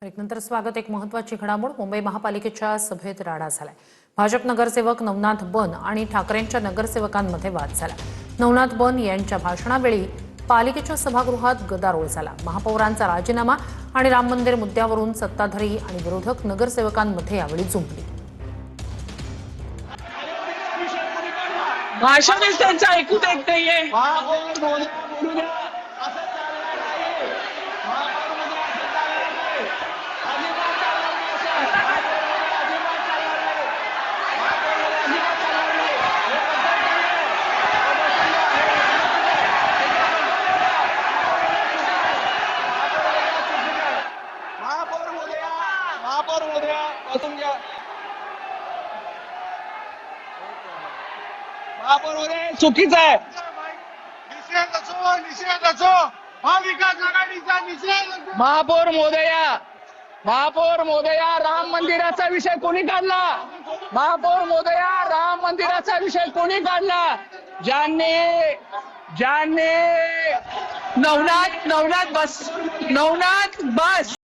नंतर स्वागत। एक महत्त्वाची घडामोड मुंबई महापालिकेच्या सभेत राडा झालाय। भाजप नगरसेवक नवनाथ बन आणि ठाकरेंच्या नगरसेवकांमध्ये वाद झाला। नवनाथ बन यांच्या भाषणावेळी पालिकेच्या सभागृहात गदारोळ झाला। महापौरांचा राजीनामा आणि राम मंदिर मुद्द्यावरून सत्ताधारी आणि विरोधक नगरसेवकांमध्ये यावेळी जुंपली। भाषणच त्यांचं ऐकू देत नाहीये। महापौर महोदया बसून घ्या। महापौर महोदय चुकीचं आहे। महापौर महोदया राम मंदिराचा विषय कोणी काढला? महापौर महोदया राम मंदिराचा विषय कोणी काढला? ज्यांनी नवनाथ बस